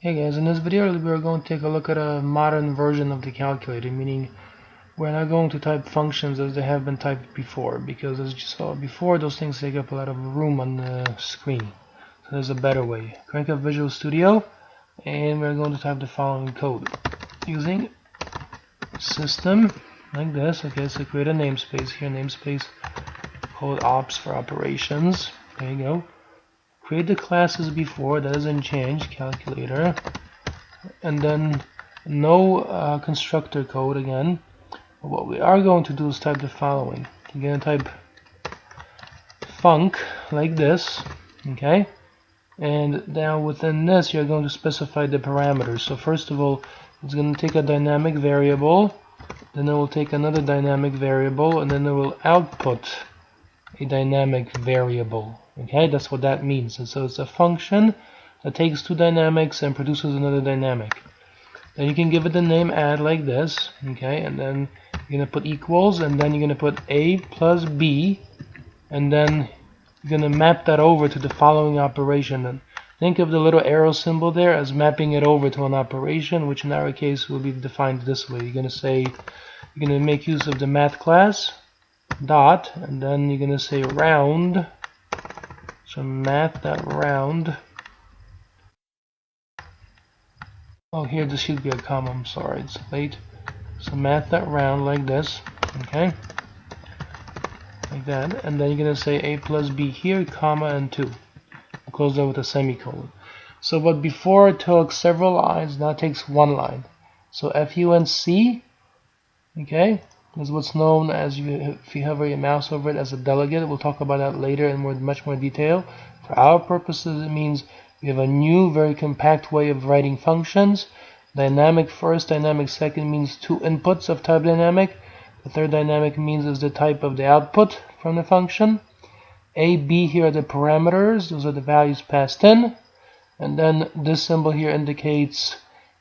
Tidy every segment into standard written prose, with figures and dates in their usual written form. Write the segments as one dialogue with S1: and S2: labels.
S1: Hey guys, in this video we're going to take a look at a modern version of the calculator, meaning we're not going to type functions as they have been typed before, because as you saw before, those things take up a lot of room on the screen. So there's a better way. Crank up Visual Studio, and we're going to type the following code using system like this. Okay, so create a namespace here, namespace called ops for operations. There you go. Create the class as before, that doesn't change, calculator, and then no constructor code again. What we are going to do is type the following. You're going to type func like this, okay, and now within this you're going to specify the parameters. So first of all, it's going to take a dynamic variable, then it will take another dynamic variable, and then it will output a dynamic variable. Okay, that's what that means. And so it's a function that takes two dynamics and produces another dynamic. Then you can give it the name add like this. Okay, and then you're going to put equals, and then you're going to put a plus b, and then you're going to map that over to the following operation. And think of the little arrow symbol there as mapping it over to an operation, which in our case will be defined this way. You're going to say, you're going to make use of the math class dot, and then you're going to say round. So math.round. Oh, here this should be a comma. I'm sorry, it's late. So math.round like this. Okay, like that, and then you're going to say a plus b here, comma, and 2. We'll close that with a semicolon. So what before took several lines, now takes one line. So func, okay, is what's known as, if you hover your mouse over it, as a delegate. We'll talk about that later in much more detail. For our purposes, it means we have a new, very compact way of writing functions. Dynamic first, dynamic second means two inputs of type dynamic. The third dynamic means is the type of the output from the function. A, B here are the parameters, those are the values passed in. And then this symbol here indicates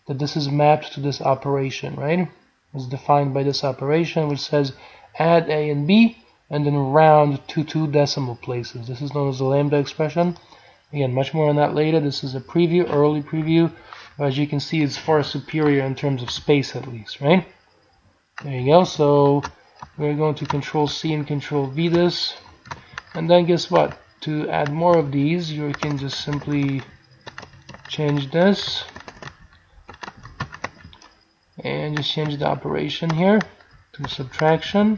S1: that this is mapped to this operation, right? Is defined by this operation, which says add a and b, and then round to 2 decimal places. This is known as the lambda expression. Again, much more on that later. This is a preview, early preview. As you can see, it's far superior in terms of space, at least, right? There you go. So we're going to Control C and Control V this, and then guess what? To add more of these, you can just simply change this and just change the operation here to subtraction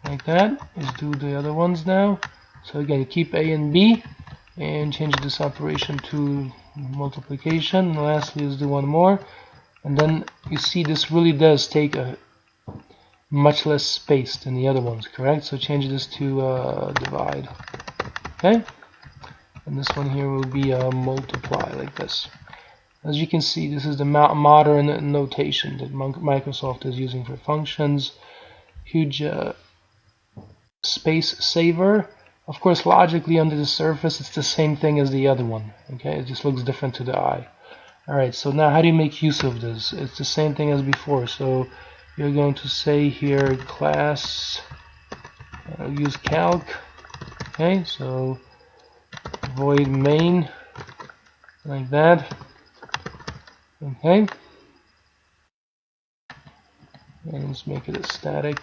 S1: like that. Let's do the other ones now. So again, keep a and b and change this operation to multiplication. And lastly, let's do one more, and then you see this really does take a much less space than the other ones, correct? So change this to divide, okay, and this one here will be multiply like this. As you can see, this is the modern notation that Microsoft is using for functions. Huge space saver. Of course, logically under the surface, it's the same thing as the other one. Okay, it just looks different to the eye. Alright, so now how do you make use of this? It's the same thing as before. So you're going to say here class, use calc. Okay, so void main like that. Okay, and let's make it a static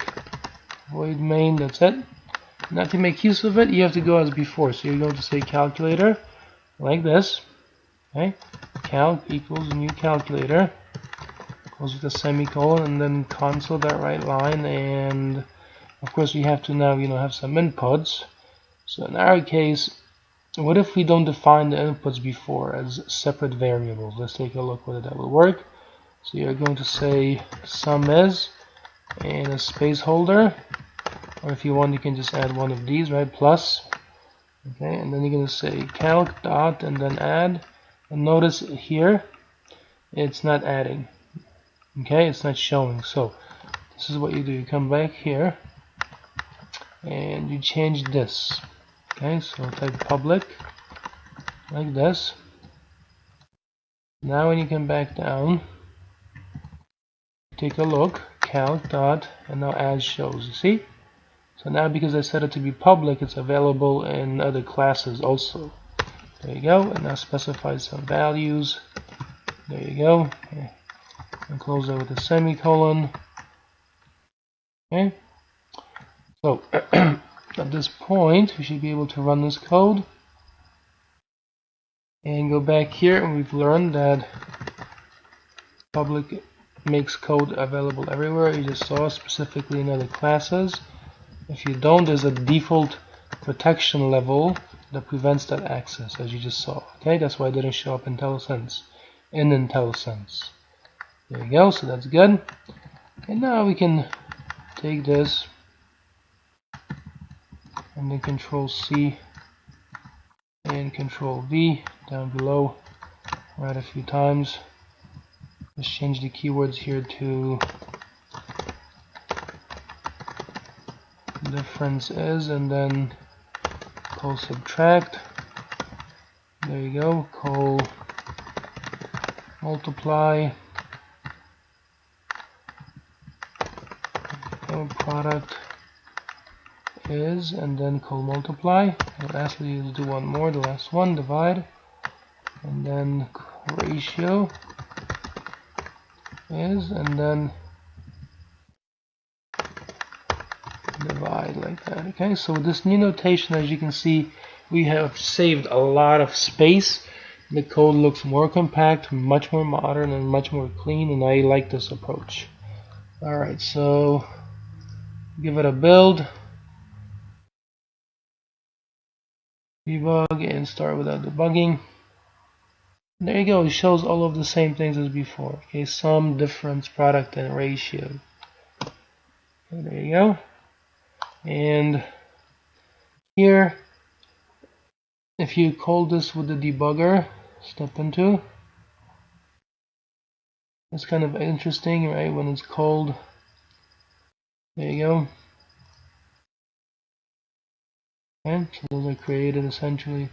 S1: void main. That's it. Now to make use of it, you have to go as before. So you're going to say calculator like this. Okay, calc equals new calculator, close with a semicolon, and then console that right line. And of course, we have to now have some inputs. So in our case, what if we don't define the inputs before as separate variables? Let's take a look whether that will work. So you're going to say sum is, and a space holder, or if you want, you can just add one of these, right? Plus. Okay, and then you're going to say calc dot and then add. And notice here, it's not adding. Okay, it's not showing. So this is what you do. You come back here, and you change this. Okay, so type public like this. Now when you come back down, take a look, calc dot, and now add shows. You see? So now because I set it to be public, it's available in other classes also. There you go, and now specify some values. There you go. Okay. And close that with a semicolon. Okay. So at this point, we should be able to run this code and go back here, and we've learned that public makes code available everywhere. You just saw specifically in other classes. If you don't, there's a default protection level that prevents that access, as you just saw. Okay, that's why it didn't show up in IntelliSense. There you go, so that's good. And now we can take this and then Control C and Control V down below, write a few times. Just change the keywords here to difference is, and then call subtract. There you go, call multiply. Product is, and then call multiply. Lastly, let's do one more, the last one, divide, and then ratio is, and then divide like that. Okay, so with this new notation, as you can see, we have saved a lot of space. The code looks more compact, much more modern, and much more clean, and I like this approach. Alright, so give it a build, debug, and start without debugging. There you go, it shows all of the same things as before. Okay, sum, difference, product, and ratio. Okay, there you go. And here, if you call this with the debugger, step into, it's kind of interesting, right? When it's called, there you go. Okay, so those are created essentially.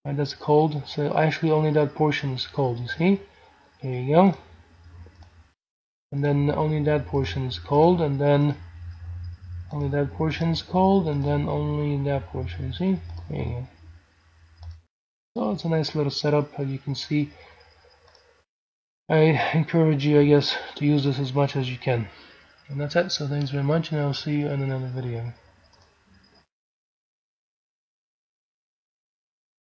S1: Right, that's cold. So actually only that portion is cold, you see? There you go. And then only that portion is cold, and then only that portion is cold, and then only that portion, you see? There you go. So it's a nice little setup, as you can see. I encourage you, I guess, to use this as much as you can. And that's it, so thanks very much, and I'll see you in another video.